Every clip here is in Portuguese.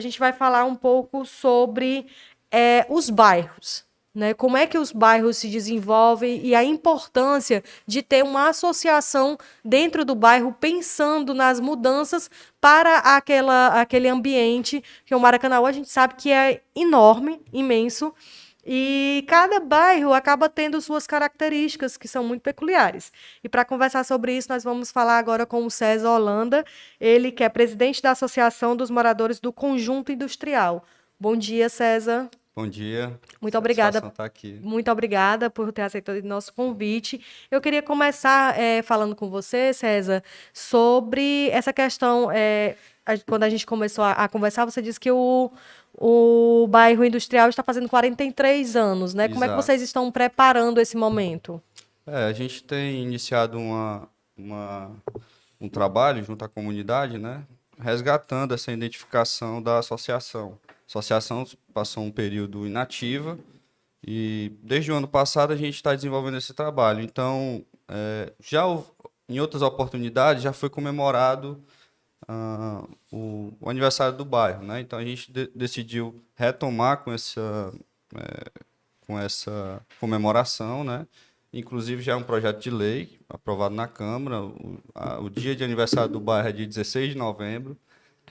A gente vai falar um pouco sobre os bairros, né? Como é que os bairros se desenvolvem e a importância de ter uma associação dentro do bairro pensando nas mudanças para aquele ambiente que o Maracanaú a gente sabe que é enorme, imenso, e cada bairro acaba tendo suas características que são muito peculiares. E para conversar sobre isso, nós vamos falar agora com o César Holanda, ele que é presidente da Associação dos Moradores do Conjunto Industrial. Bom dia, César. Bom dia, Muito obrigada, satisfação estar aqui. muito obrigada por ter aceitado o nosso convite. Eu queria começar falando com você, César, sobre essa questão. Quando a gente começou a conversar, você disse que o bairro industrial está fazendo 43 anos, né? Como é que Exato. vocês estão preparando esse momento? A gente tem iniciado um trabalho junto à comunidade, né, resgatando essa identificação da associação. A associação passou um período inativa e desde o ano passado a gente está desenvolvendo esse trabalho. Então, em outras oportunidades já foi comemorado o aniversário do bairro, né? Então a gente decidiu retomar com essa comemoração, né? Inclusive já é um projeto de lei aprovado na Câmara. O dia de aniversário do bairro é dia 16 de novembro.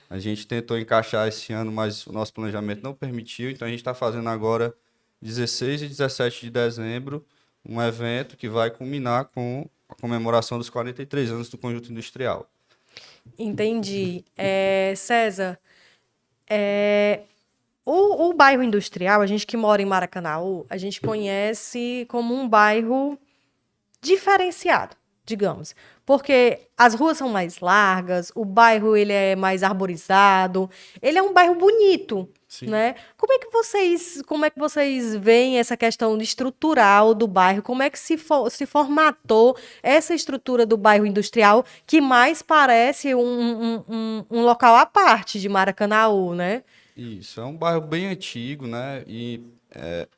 A gente tentou encaixar esse ano, mas o nosso planejamento não permitiu. Então a gente está fazendo agora 16 e 17 de dezembro um evento que vai culminar com a comemoração dos 43 anos do Conjunto Industrial. Entendi. César, o bairro industrial, a gente que mora em Maracanaú, a gente conhece como um bairro diferenciado, digamos, porque as ruas são mais largas, o bairro ele é mais arborizado, ele é um bairro bonito, Sim. né? Como é que vocês veem essa questão estrutural do bairro? Como é que se formatou essa estrutura do bairro industrial que mais parece um local à parte de Maracanaú, né? Isso, é um bairro bem antigo, né? E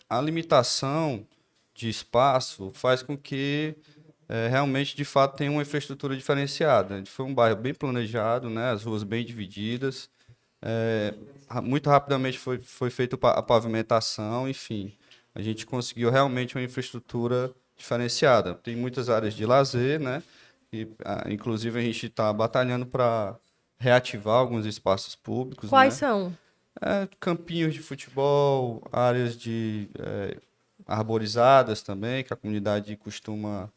a limitação de espaço faz com que realmente, de fato, tenha uma infraestrutura diferenciada. Foi um bairro bem planejado, né? As ruas bem divididas. Muito rapidamente foi feita a pavimentação, enfim. A gente conseguiu realmente uma infraestrutura diferenciada. Tem muitas áreas de lazer, né? E, inclusive, a gente está batalhando para reativar alguns espaços públicos, Quais né? são? Campinhos de futebol, áreas arborizadas também, que a comunidade costuma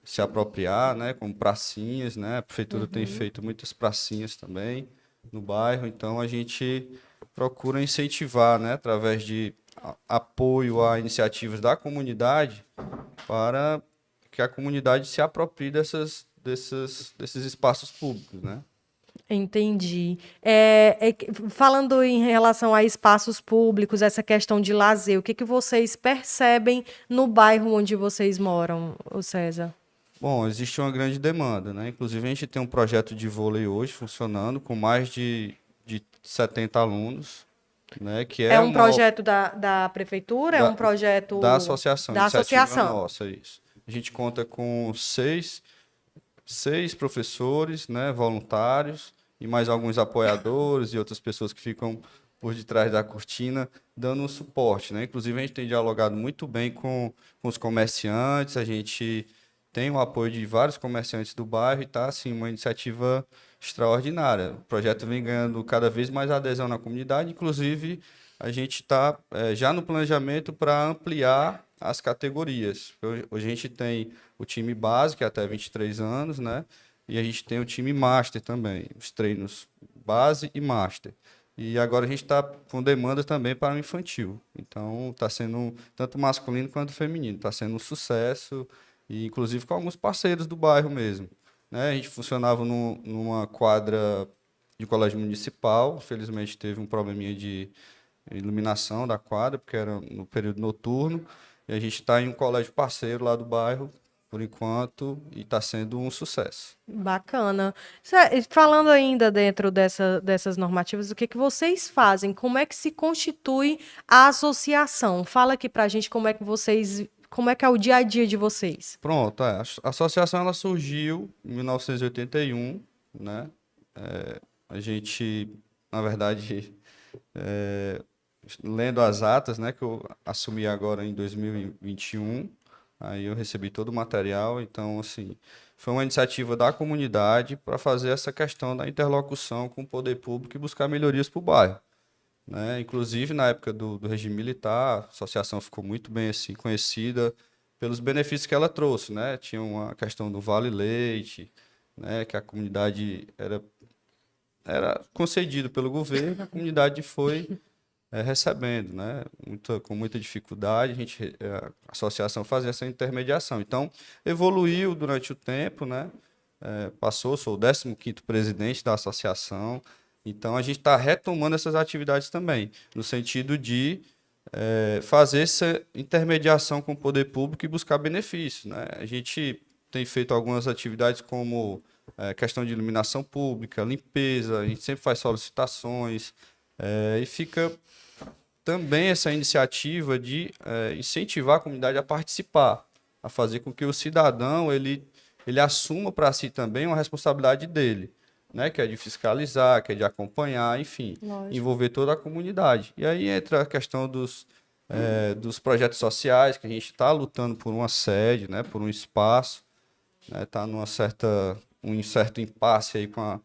se apropriar, né, como pracinhas, né? A prefeitura tem feito muitas pracinhas também no bairro, então a gente procura incentivar, né, através de apoio a iniciativas da comunidade para que a comunidade se aproprie desses espaços públicos, né? Entendi. Falando em relação a espaços públicos, essa questão de lazer, o que que vocês percebem no bairro onde vocês moram, ô César? Bom, existe uma grande demanda, né? Inclusive, a gente tem um projeto de vôlei hoje funcionando com mais de 70 alunos, né? Que É é um projeto da prefeitura? É um da, da projeto associação, da iniciativa associação? nossa, isso. A gente conta com seis professores, né? Voluntários e mais alguns apoiadores e outras pessoas que ficam por detrás da cortina dando um suporte, né? Inclusive, a gente tem dialogado muito bem com os comerciantes, a gente tem o apoio de vários comerciantes do bairro e está, assim, uma iniciativa extraordinária. O projeto vem ganhando cada vez mais adesão na comunidade, inclusive a gente está já no planejamento para ampliar as categorias. Hoje a gente tem o time base, que é até 23 anos, né? E a gente tem o time master também, os treinos base e master. E agora a gente está com demanda também para o infantil. Então, está sendo tanto masculino quanto feminino. Está sendo um sucesso, e inclusive com alguns parceiros do bairro mesmo, né? A gente funcionava numa quadra de colégio municipal. Infelizmente, teve um probleminha de iluminação da quadra, porque era no período noturno. E a gente está em um colégio parceiro lá do bairro, por enquanto, e está sendo um sucesso. Bacana. Falando ainda dentro dessas normativas, o que que vocês fazem? Como é que se constitui a associação? Fala aqui pra gente como é que é o dia a dia de vocês. Pronto, a associação ela surgiu em 1981, né? A gente, na verdade, lendo as atas, né, que eu assumi agora em 2021, aí eu recebi todo o material, então, assim, foi uma iniciativa da comunidade para fazer essa questão da interlocução com o poder público e buscar melhorias para o bairro, né? Inclusive, na época do regime militar, a associação ficou muito bem, assim, conhecida pelos benefícios que ela trouxe, né? Tinha uma questão do Vale Leite, né, que a comunidade era concedido pelo governo, a comunidade foi recebendo, né? Com muita dificuldade, a associação fazia essa intermediação. Então, evoluiu durante o tempo, né? Sou o 15º presidente da associação, então a gente está retomando essas atividades também, no sentido de fazer essa intermediação com o poder público e buscar benefícios, né? A gente tem feito algumas atividades como questão de iluminação pública, limpeza, a gente sempre faz solicitações, e fica também essa iniciativa de incentivar a comunidade a participar, a fazer com que o cidadão ele assuma para si também uma responsabilidade dele, né? Que é de fiscalizar, que é de acompanhar, enfim, Lógico. envolver toda a comunidade. E aí entra a questão dos projetos sociais, que a gente está lutando por uma sede, né? Por um espaço, né? Está um certo impasse aí com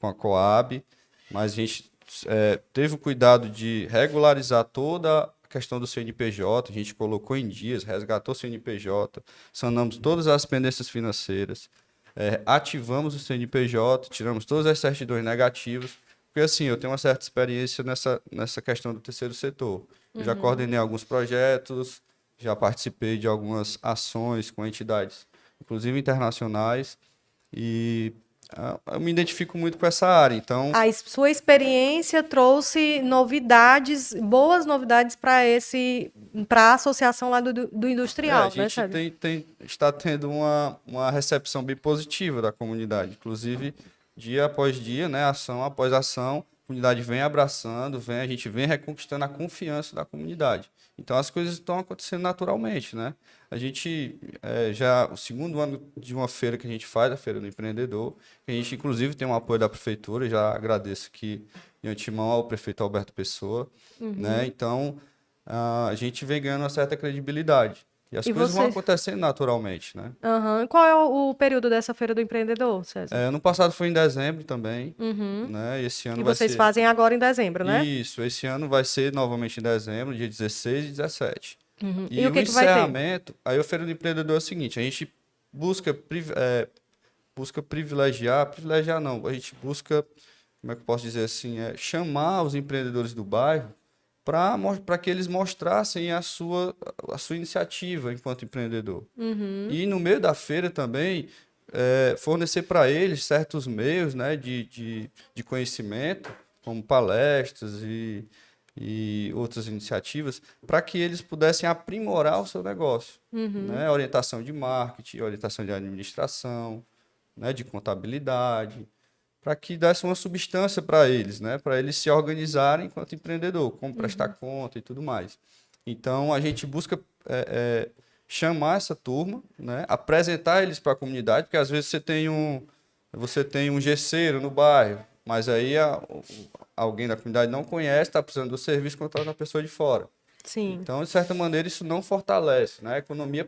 a Coab, mas a gente teve o cuidado de regularizar toda a questão do CNPJ, a gente colocou em dias, resgatou o CNPJ, sanamos todas as pendências financeiras, ativamos o CNPJ, tiramos todas as certidões negativas, porque assim, eu tenho uma certa experiência nessa questão do terceiro setor. Eu já coordenei alguns projetos, já participei de algumas ações com entidades, inclusive internacionais, e eu me identifico muito com essa área, então... Sua experiência trouxe novidades, boas novidades para a associação lá do A industrial, né, gente Célio? está tendo uma recepção bem positiva da comunidade. Inclusive, dia após dia, né, ação após ação, a comunidade vem abraçando, a gente vem reconquistando a confiança da comunidade. Então, as coisas estão acontecendo naturalmente, né? A gente, o segundo ano de uma feira que a gente faz, a Feira do Empreendedor, que a gente, inclusive, tem um apoio da prefeitura, já agradeço aqui, de antemão, ao prefeito Alberto Pessoa, né? Então, a gente vem ganhando uma certa credibilidade. E as E coisas vão você? acontecendo naturalmente, né? Aham. Qual é o período dessa Feira do Empreendedor, César? Ano passado foi em dezembro também, né? Esse E ano vai vocês ser... fazem agora em dezembro, né? Isso, esse ano vai ser novamente em dezembro, dia 16 e 17. E E o o que que vai ter? encerramento, aí o Feira do Empreendedor é o seguinte, a gente busca privilegiar não, a gente busca, como é que eu posso dizer assim, chamar os empreendedores do bairro para que eles mostrassem a sua iniciativa enquanto empreendedor. E no meio da feira também, fornecer para eles certos meios, né, de conhecimento, como palestras e outras iniciativas, para que eles pudessem aprimorar o seu negócio. Né? Orientação de marketing, orientação de administração, né, de contabilidade, para que desse uma substância para eles, né, para eles se organizarem enquanto empreendedor, como prestar conta e tudo mais. Então, a gente busca chamar essa turma, né, apresentar eles para a comunidade, porque às vezes você tem um gesseiro no bairro, mas aí alguém da comunidade não conhece, está precisando do serviço, contrata uma pessoa de fora. Sim. Então, de certa maneira, isso não fortalece, né? A economia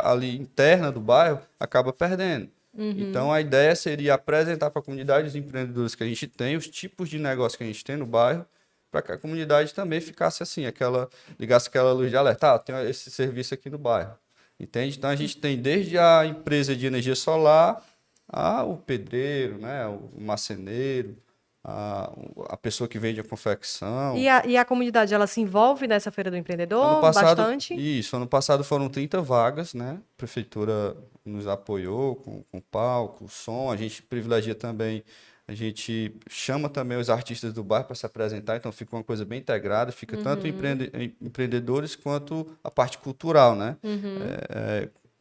ali interna do bairro acaba perdendo. Então, a ideia seria apresentar para a comunidade os empreendedores que a gente tem, os tipos de negócio que a gente tem no bairro, para que a comunidade também ficasse assim, ligasse aquela luz de alerta, tem esse serviço aqui no bairro. Entende? Então, a gente tem desde a empresa de energia solar, o pedreiro, né? O marceneiro, a pessoa que vende a confecção. E a comunidade, ela se envolve nessa Feira do Ano Empreendedor passado, bastante? isso, ano passado foram 30 vagas, né? A prefeitura nos apoiou com palco, som, a gente privilegia também, a gente chama também os artistas do bairro para se apresentar, então fica uma coisa bem integrada, fica tanto empreendedores quanto a parte cultural, né?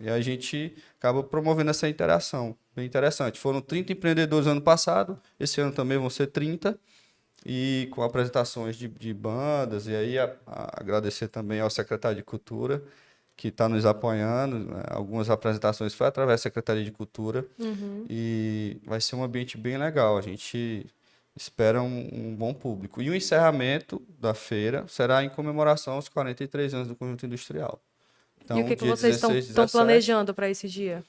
E a gente acaba promovendo essa interação, bem interessante. Foram 30 empreendedores ano passado, esse ano também vão ser 30, e com apresentações de bandas, e aí agradecer também ao secretário de Cultura, que está nos apoiando, né? Algumas apresentações foi através da Secretaria de Cultura, e vai ser um ambiente bem legal. A gente espera um bom público. E o encerramento da feira será em comemoração aos 43 anos do Conjunto Industrial. E o Então, que que dia vocês 16, estão 17. planejando para esse dia?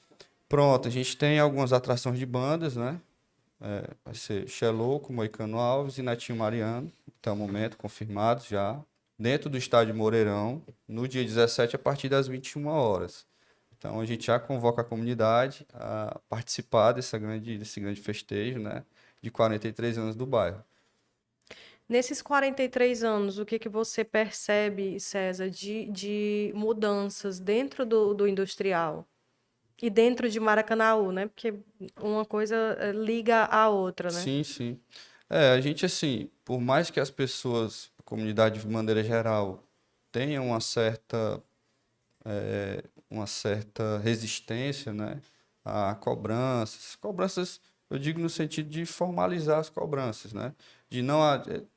Pronto, a gente tem algumas atrações de bandas, né? Vai ser Xeloco, Moicano Alves e Netinho Mariano, até o momento, confirmados já, dentro do estádio Moreirão, no dia 17, a partir das 21 horas. Então, a gente já convoca a comunidade a participar desse grande festejo, né? De 43 anos do bairro. Nesses 43 anos, o que que você percebe, César, de mudanças dentro do industrial e dentro de Maracanaú, né? Porque uma coisa liga à outra, né? Sim, sim. A gente, assim, por mais que as pessoas, a comunidade de maneira geral, tenham uma certa resistência, né, a cobranças. Cobranças, eu digo no sentido de formalizar as cobranças, né, de não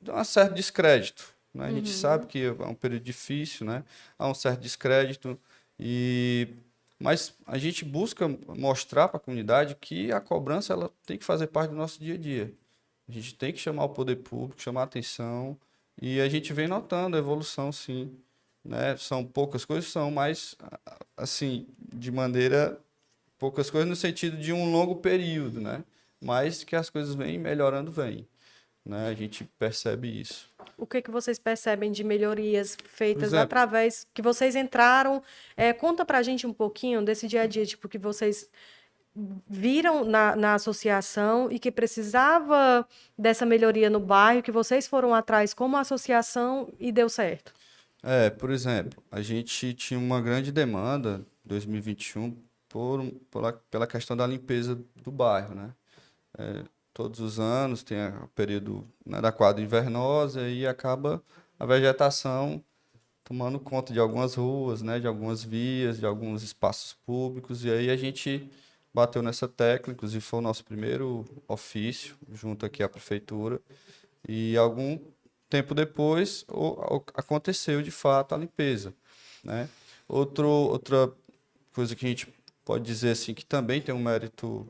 de um certo descrédito, né? A gente sabe Uhum. que é um período difícil, né? Há um certo descrédito e mas a gente busca mostrar para a comunidade que a cobrança ela tem que fazer parte do nosso dia a dia. A gente tem que chamar o poder público, chamar a atenção e a gente vem notando a evolução, sim, né? São poucas coisas, são, mas assim, de maneira poucas coisas no sentido de um longo período, né? Mas que as coisas vêm melhorando, vêm, né? A gente percebe isso. O que que vocês percebem de melhorias Por feitas exemplo, através que vocês entraram? Conta pra gente um pouquinho desse dia a dia, tipo, que vocês viram na associação e que precisava dessa melhoria no bairro, que vocês foram atrás como associação e deu certo. a gente tinha uma grande demanda em 2021 pela questão da limpeza do bairro, né? Todos os anos tem o período, né, da quadra invernosa e acaba a vegetação tomando conta de algumas ruas, né, de algumas vias, de alguns espaços públicos, e aí a gente bateu nessa tecla, inclusive foi o nosso primeiro ofício junto aqui à prefeitura, e algum tempo depois aconteceu de fato a limpeza, né? Outra coisa que a gente pode dizer assim que também tem um mérito,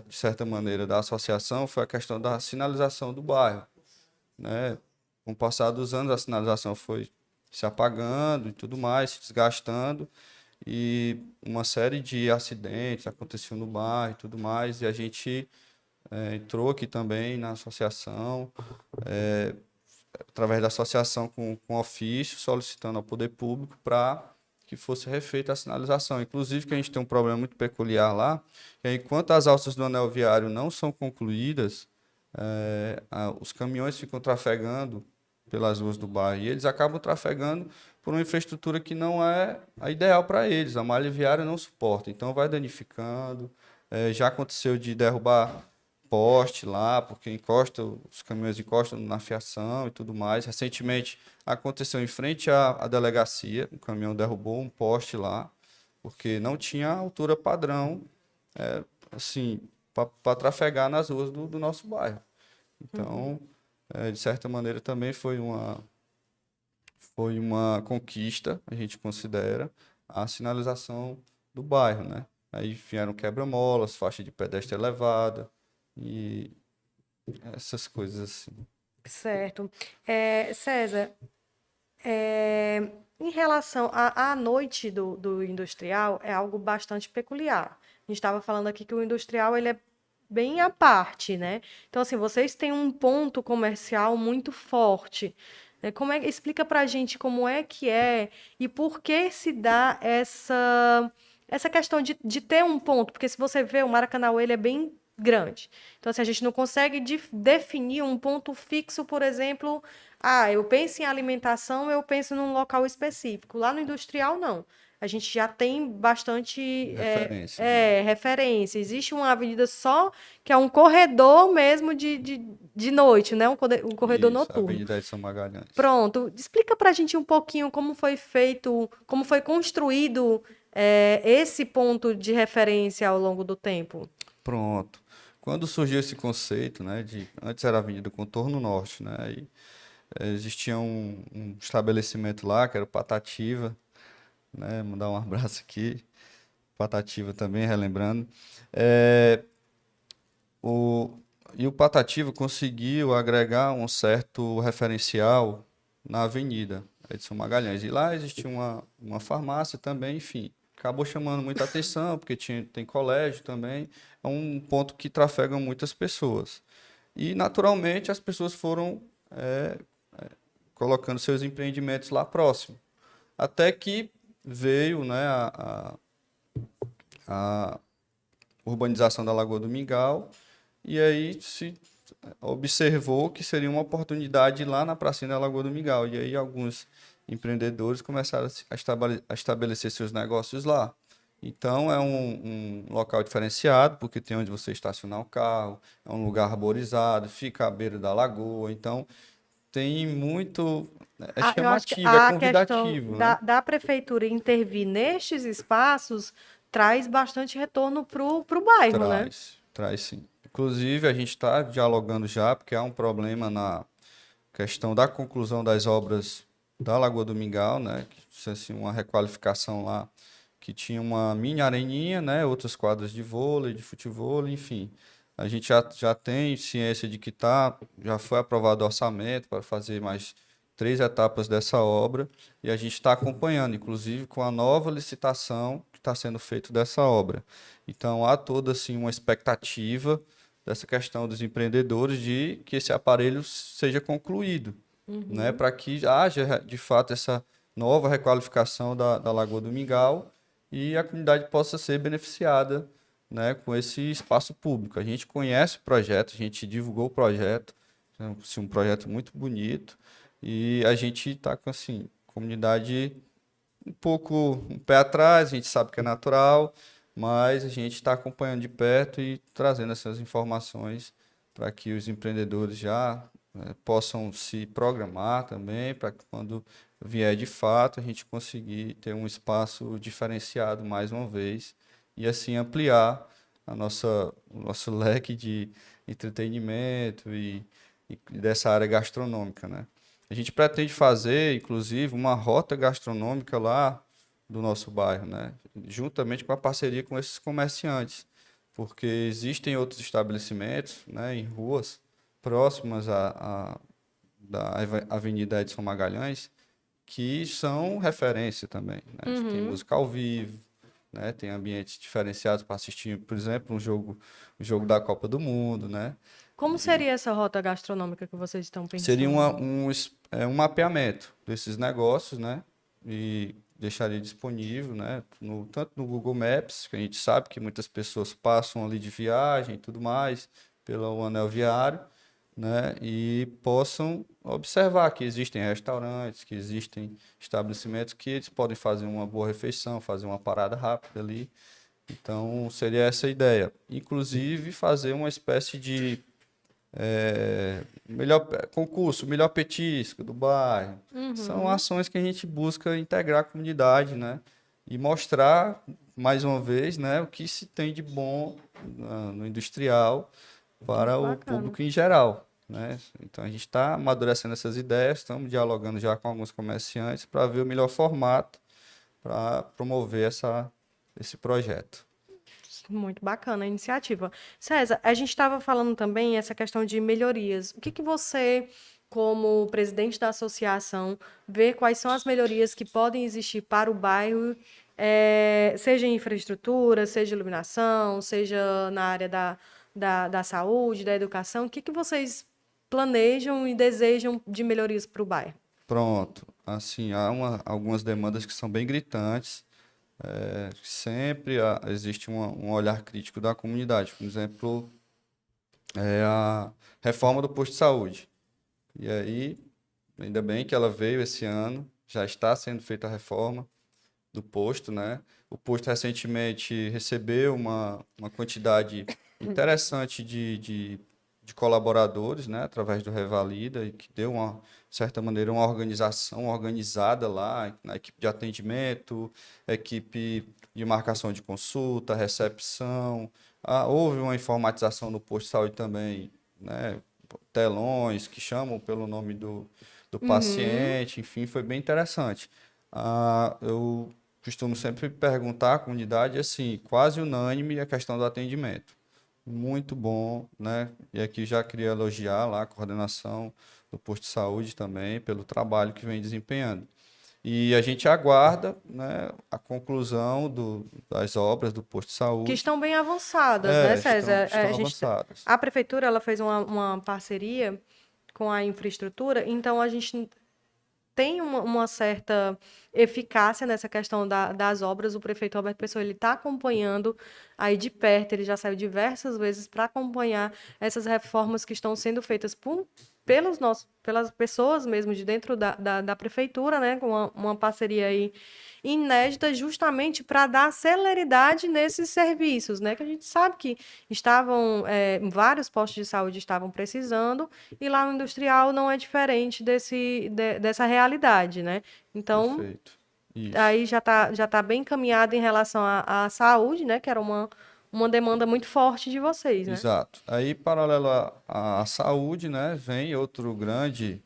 de certa maneira, da associação foi a questão da sinalização do bairro, né? Com o passar dos anos, a sinalização foi se apagando e tudo mais, se desgastando, e uma série de acidentes aconteciam no bairro e tudo mais, e a gente entrou aqui também na associação, através da associação com ofício, solicitando ao poder público para que fosse refeita a sinalização. Inclusive, que a gente tem um problema muito peculiar lá, que é enquanto as alças do anel viário não são concluídas, os caminhões ficam trafegando pelas ruas do bairro e eles acabam trafegando por uma infraestrutura que não é a ideal para eles. A malha viária não suporta, então vai danificando. Já aconteceu de derrubar poste lá, porque os caminhões encostam na fiação e tudo mais. Recentemente aconteceu em frente à delegacia, um caminhão derrubou um poste lá, porque não tinha altura padrão, assim, para trafegar nas ruas do nosso bairro. Então, de certa maneira, também foi uma conquista, a gente considera, a sinalização do bairro, né? Aí vieram quebra-molas, faixa de pedestre elevada e essas coisas assim. Certo. César, em relação à noite do industrial, é algo bastante peculiar. A gente estava falando aqui que o industrial ele é bem à parte, né? Então, assim, vocês têm um ponto comercial muito forte. Né? Explica pra gente como é que é e por que se dá essa questão de ter um ponto, porque se você vê, o Maracanã ele é bem grande. Então, assim, a gente não consegue definir um ponto fixo, por exemplo, eu penso em alimentação, eu penso num local específico. Lá no industrial, não. A gente já tem bastante Referências, né? referência. Existe uma avenida só, que é um corredor mesmo de noite, né? Um corredor Isso, noturno. Avenida Edson Magalhães. Pronto. Explica pra gente um pouquinho como foi feito, como foi construído esse ponto de referência ao longo do tempo. Pronto. Quando surgiu esse conceito, né, antes era a Avenida Contorno Norte, né, e existia um estabelecimento lá que era o Patativa, né, mandar um abraço aqui, Patativa também, relembrando. É, o, E o Patativa conseguiu agregar um certo referencial na Avenida Edson Magalhães. E lá existia uma farmácia também, enfim. Acabou chamando muita atenção, porque tem colégio também. É um ponto que trafega muitas pessoas. E, naturalmente, as pessoas foram colocando seus empreendimentos lá próximo. Até que veio, né, a urbanização da Lagoa do Mingau, e aí se observou que seria uma oportunidade lá na pracinha da Lagoa do Mingau. E aí alguns empreendedores começaram a estabelecer seus negócios lá. Então é um local diferenciado, porque tem onde você estacionar o carro, é um lugar arborizado, fica à beira da lagoa, então tem muito. É Eu acho que chamativo, é a questão convidativo, né? da prefeitura intervir nestes espaços traz bastante retorno para o bairro, né? Traz sim. Inclusive, a gente está dialogando já, porque há um problema na questão da conclusão das obras da Lagoa do Mingau, né? Que, assim, uma requalificação lá, que tinha uma mini areninha, né? Outras quadras de vôlei, de futevôlei, enfim. A gente já tem ciência de que já foi aprovado o orçamento para fazer mais 3 etapas dessa obra e a gente está acompanhando, inclusive com a nova licitação que está sendo feita dessa obra. Então há toda assim uma expectativa dessa questão dos empreendedores de que esse aparelho seja concluído, né, para que haja de fato essa nova requalificação da Lagoa do Mingau e a comunidade possa ser beneficiada, né, com esse espaço público. A gente conhece o projeto, a gente divulgou o projeto, é assim, um projeto muito bonito e a gente está com assim, comunidade um pouco um pé atrás, a gente sabe que é natural, mas a gente está acompanhando de perto e trazendo essas informações para que os empreendedores já possam se programar também, para que quando vier de fato a gente conseguir ter um espaço diferenciado mais uma vez e assim ampliar o nosso leque de entretenimento e dessa área gastronômica, né? A gente pretende fazer, inclusive, uma rota gastronômica lá do nosso bairro, né? Juntamente com a parceria com esses comerciantes, porque existem outros estabelecimentos, né, em ruas próximas da Avenida Edson Magalhães que são referência também, né? Tem música ao vivo, né? Tem ambientes diferenciados para assistir, por exemplo, um jogo da Copa do Mundo, né? Como seria essa rota gastronômica que vocês estão Seria pensando? um mapeamento desses negócios, né? E deixaria disponível, né? Tanto no Google Maps, que a gente sabe que muitas pessoas passam ali de viagem e tudo mais, pelo anel viário, né? E possam observar que existem restaurantes, que existem estabelecimentos que eles podem fazer uma boa refeição, fazer uma parada rápida ali. Então, seria essa a ideia. Inclusive, fazer uma espécie de melhor concurso, melhor petisco do bairro. São ações que a gente busca integrar a comunidade, né? E mostrar, mais uma vez, né, o que se tem de bom no industrial para Muito o bacana. público em geral, né? Então a gente está amadurecendo essas ideias, estamos dialogando já com alguns comerciantes para ver o melhor formato para promover esse projeto. Muito bacana a iniciativa. César, a gente estava falando também essa questão de melhorias. O que que você, como presidente da associação, vê quais são as melhorias que podem existir para o bairro, seja em infraestrutura, seja iluminação, seja na área da saúde, da educação? O que que vocês planejam e desejam de melhorias para o bairro? Pronto, assim, há algumas demandas que são bem gritantes. Sempre existe um olhar crítico da comunidade. Por exemplo, a reforma do posto de saúde. E aí, ainda bem que ela veio esse ano, já está sendo feita a reforma do posto, né? O posto recentemente recebeu uma quantidade interessante de colaboradores, né? Através do Revalida, e que deu, de certa maneira, uma organização organizada lá, na equipe de atendimento, equipe de marcação de consulta, recepção. Houve uma informatização no posto de saúde também, né? Telões que chamam pelo nome do Uhum. paciente, enfim, foi bem interessante. Eu costumo sempre perguntar à comunidade, assim, quase unânime a questão do atendimento. muito bom, né? E aqui já queria elogiar lá a coordenação do posto de saúde também pelo trabalho que vem desempenhando. E a gente aguarda, né, a conclusão das obras do posto de Que saúde. estão bem avançadas, né, César? Estão avançadas. A prefeitura ela fez uma parceria com a infraestrutura, então a gente tem uma certa eficácia nessa questão das obras. O prefeito Roberto Pessoa ele está acompanhando aí de perto, ele já saiu diversas vezes para acompanhar essas reformas que estão sendo feitas pelas pessoas mesmo de dentro da prefeitura, né, com uma parceria aí inédita, justamente para dar celeridade nesses serviços, né, que a gente sabe que vários postos de saúde estavam precisando, e lá no industrial não é diferente dessa realidade, né? Então, Perfeito. Isso. aí já tá bem encaminhado em relação à saúde, né? Que era uma demanda muito forte de vocês, né? Exato. Aí, paralelo à saúde, né, vem outro grande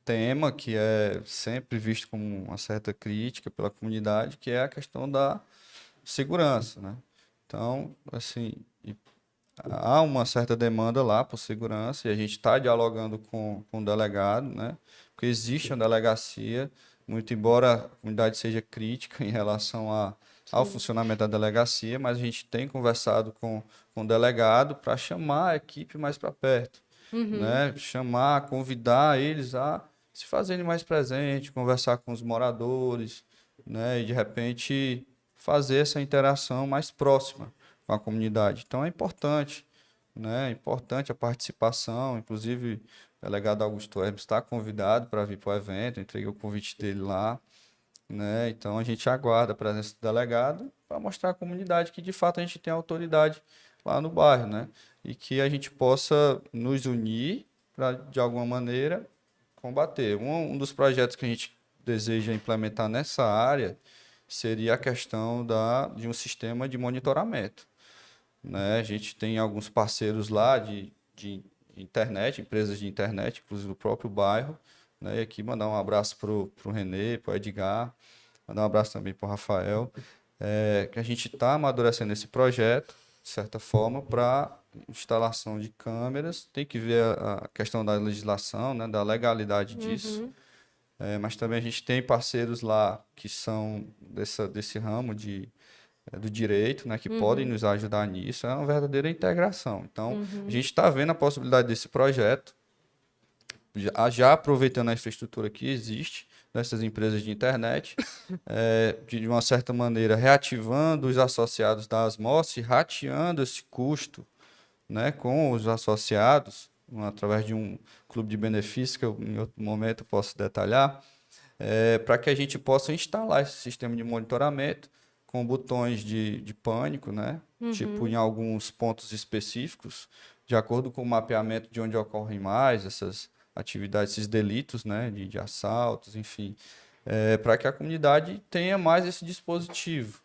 tema que é sempre visto como uma certa crítica pela comunidade, que é a questão da segurança, né? Então, assim, há uma certa demanda lá por segurança e a gente está dialogando com o delegado, né? Porque existe uma delegacia, muito embora a comunidade seja crítica em relação ao Sim. funcionamento da delegacia, mas a gente tem conversado com o delegado para chamar a equipe mais para perto, Uhum. né? Chamar, convidar eles a se fazerem mais presente, conversar com os moradores, né? E de repente fazer essa interação mais próxima com a comunidade. Então é importante, né? É importante a participação. Inclusive, o delegado Augusto Hermes está convidado para vir para o evento. Eu entreguei o convite dele lá, né? Então a gente aguarda a presença do delegado para mostrar à comunidade que de fato a gente tem autoridade lá no bairro, né? E que a gente possa nos unir para de alguma maneira combater. Um dos projetos que a gente deseja implementar nessa área seria a questão de um sistema de monitoramento, né? A gente tem alguns parceiros lá de internet, empresas de internet, inclusive do próprio bairro, né? E aqui mandar um abraço pro Renê, pro Edgar, mandar um abraço também pro Rafael, que a gente está amadurecendo esse projeto, de certa forma, para instalação de câmeras. Tem que ver a questão da legislação, né? Da legalidade disso. Uhum. Mas também a gente tem parceiros lá que são desse ramo do direito, né, que podem Uhum. nos ajudar nisso. É uma verdadeira integração. Então, a Uhum. gente está vendo a possibilidade desse projeto, já aproveitando a infraestrutura que existe dessas empresas de internet, de uma certa maneira reativando os associados da Asmos e rateando esse custo, né, com os associados, através de um clube de benefícios, que eu, em outro momento eu posso detalhar, para que a gente possa instalar esse sistema de monitoramento com botões de pânico, né? Tipo, em Uhum. alguns pontos específicos, de acordo com o mapeamento de onde ocorrem mais essas atividades, esses delitos, né? De assaltos, enfim, para que a comunidade tenha mais esse dispositivo,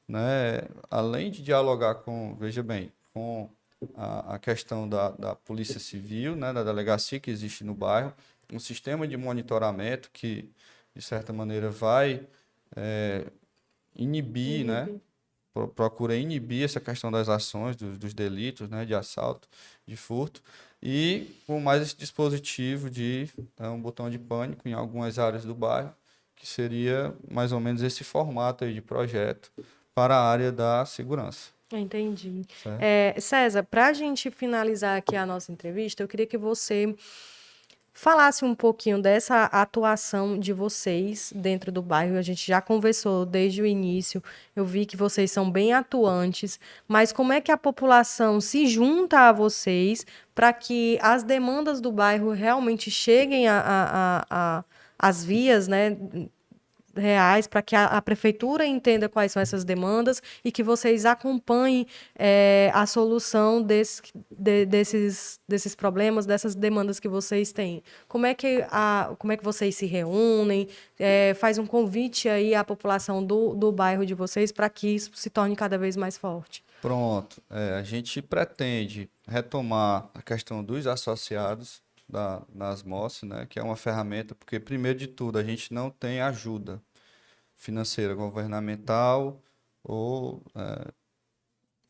né? Além de dialogar com, veja bem, com a questão da Polícia Civil, né? Da delegacia que existe no bairro, um sistema de monitoramento que de certa maneira, vai inibir, né? Inibir. Procura inibir essa questão das ações, dos delitos, né? De assalto, de furto. E com mais esse dispositivo um botão de pânico em algumas áreas do bairro, que seria mais ou menos esse formato aí de projeto para a área da segurança, Entendi. certo? César, para a gente finalizar aqui a nossa entrevista, eu queria que você falasse um pouquinho dessa atuação de vocês dentro do bairro. A gente já conversou desde o início, eu vi que vocês são bem atuantes, mas como é que a população se junta a vocês para que as demandas do bairro realmente cheguem às vias, né, reais, para que a prefeitura entenda quais são essas demandas e que vocês acompanhem a solução desses problemas, dessas demandas que vocês têm. Como é que vocês se reúnem? Faz um convite aí à população do bairro de vocês para que isso se torne cada vez mais forte. Pronto. A gente pretende retomar a questão dos associados da Asmos, né, que é uma ferramenta, porque, primeiro de tudo, a gente não tem ajuda financeira governamental ou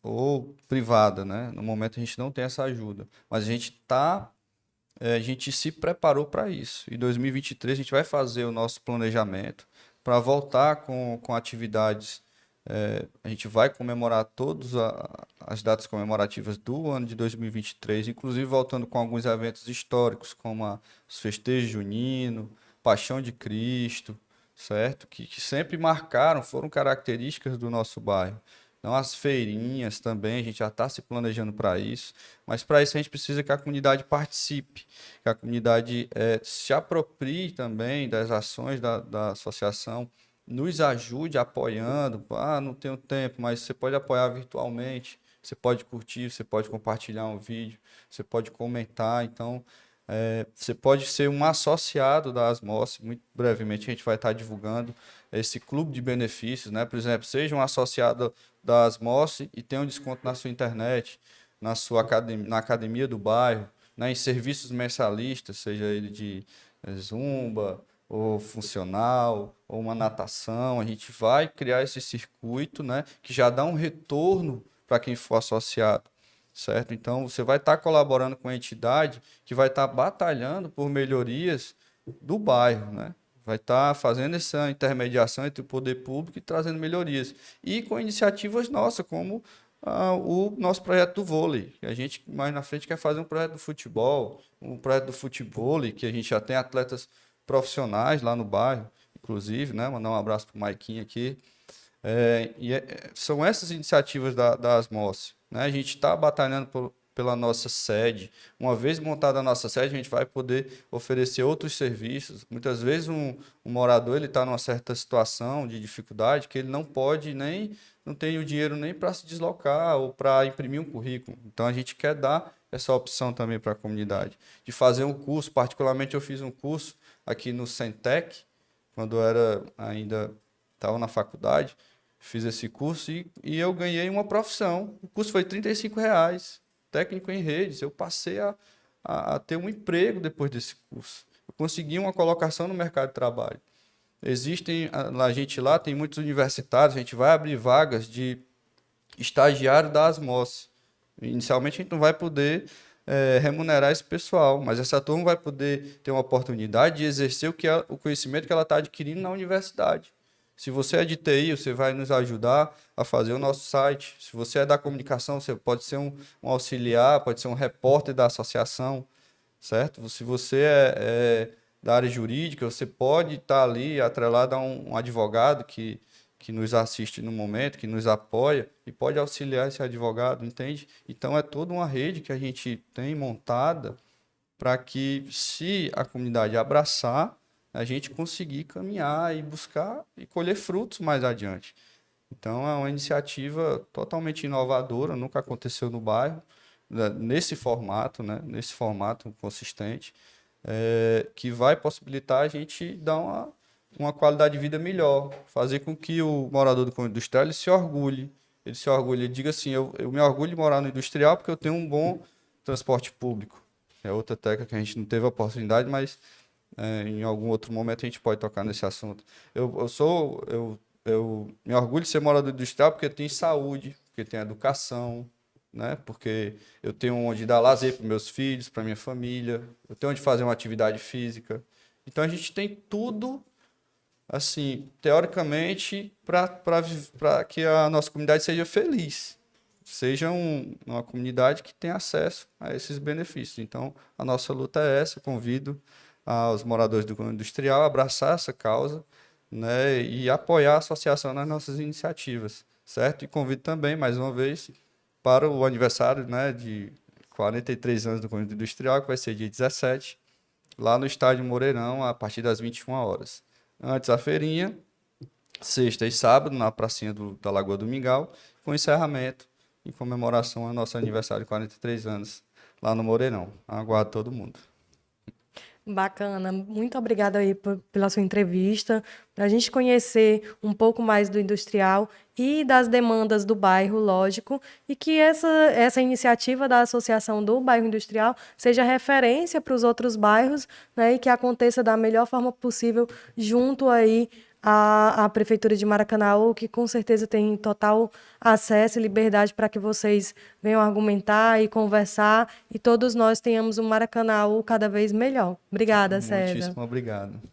ou privada, né? No momento a gente não tem essa ajuda, mas a gente se preparou para isso. Em 2023 a gente vai fazer o nosso planejamento para voltar com atividades. A gente vai comemorar todas as datas comemorativas do ano de 2023, inclusive voltando com alguns eventos históricos, como os festejos juninos, Paixão de Cristo, certo? Que sempre marcaram, foram características do nosso bairro. Então, as feirinhas também, a gente já está se planejando para isso, mas para isso a gente precisa que a comunidade participe, que a comunidade se aproprie também das ações da associação, nos ajude apoiando. Ah, não tenho tempo, mas você pode apoiar virtualmente, você pode curtir, você pode compartilhar um vídeo, você pode comentar. Então, você pode ser um associado da Asmos. Muito brevemente a gente vai estar divulgando esse clube de benefícios, né? Por exemplo, seja um associado da Asmos e tenha um desconto na sua internet, na sua academia, na academia do bairro, né? Em serviços mensalistas, seja ele de zumba, ou funcional, ou uma natação. A gente vai criar esse circuito, né? Que já dá um retorno para quem for associado. Certo? Então, você vai estar colaborando com a entidade que vai estar batalhando por melhorias do bairro, né? Vai estar fazendo essa intermediação entre o poder público e trazendo melhorias. E com iniciativas nossas, como o nosso projeto do vôlei. A gente, mais na frente, quer fazer um projeto do futebol, um projeto do futevôlei, que a gente já tem atletas profissionais lá no bairro, inclusive, né? Mandar um abraço para o Maiquinho aqui. São essas iniciativas da Asmos, né? A gente está batalhando pela nossa sede. Uma vez montada a nossa sede, a gente vai poder oferecer outros serviços. Muitas vezes um morador ele está numa certa situação de dificuldade que ele não pode nem, não tem o dinheiro nem para se deslocar ou para imprimir um currículo. Então a gente quer dar essa opção também para a comunidade de fazer um curso. Particularmente eu fiz um curso aqui no Centec, quando eu era ainda estava na faculdade. Fiz esse curso e eu ganhei uma profissão. O curso foi R$ 35, técnico em redes. Eu passei a ter um emprego depois desse curso. Eu consegui uma colocação no mercado de trabalho. Existem, a gente lá tem muitos universitários, a gente vai abrir vagas de estagiário da Asmos. Inicialmente a gente não vai poder remunerar esse pessoal, mas essa turma vai poder ter uma oportunidade de exercer o conhecimento que ela está adquirindo na universidade. Se você é de TI, você vai nos ajudar a fazer o nosso site. Se você é da comunicação, você pode ser um auxiliar, pode ser um repórter da associação, certo? Se você é da área jurídica, você pode estar ali atrelado a um advogado que nos assiste no momento, que nos apoia e pode auxiliar esse advogado, entende? Então, é toda uma rede que a gente tem montada para que, se a comunidade abraçar, a gente conseguir caminhar e buscar e colher frutos mais adiante. Então, é uma iniciativa totalmente inovadora, nunca aconteceu no bairro, né, nesse formato, né, nesse formato consistente, que vai possibilitar a gente dar uma qualidade de vida melhor, fazer com que o morador do conjunto industrial ele se orgulhe, ele diga assim, eu me orgulho de morar no industrial porque eu tenho um bom transporte público. É outra técnica que a gente não teve a oportunidade, mas em algum outro momento a gente pode tocar nesse assunto. Eu me orgulho de ser morador industrial porque tem saúde, porque tem educação, né? Porque eu tenho onde dar lazer para meus filhos, para minha família, eu tenho onde fazer uma atividade física. Então a gente tem tudo, assim, teoricamente, para que a nossa comunidade seja feliz, seja uma comunidade que tenha acesso a esses benefícios. Então a nossa luta é essa. Eu convido aos moradores do conjunto industrial a abraçar essa causa, né, e apoiar a associação nas nossas iniciativas, certo? E convido também, mais uma vez, para o aniversário, né, de 43 anos do conjunto industrial, que vai ser dia 17, lá no estádio Moreirão, a partir das 21 horas. Antes a feirinha, sexta e sábado, na pracinha da Lagoa do Mingau, com encerramento em comemoração ao nosso aniversário de 43 anos, lá no Moreirão. Aguardo todo mundo. Bacana. Muito obrigada aí pela sua entrevista. para a gente conhecer um pouco mais do industrial e das demandas do bairro, lógico, e que essa iniciativa da Associação do Bairro Industrial seja referência para os outros bairros, né, e que aconteça da melhor forma possível junto aí à Prefeitura de Maracanaú, que com certeza tem total acesso e liberdade para que vocês venham argumentar e conversar e todos nós tenhamos um Maracanaú cada vez melhor. Obrigada, César. Muitíssimo obrigado.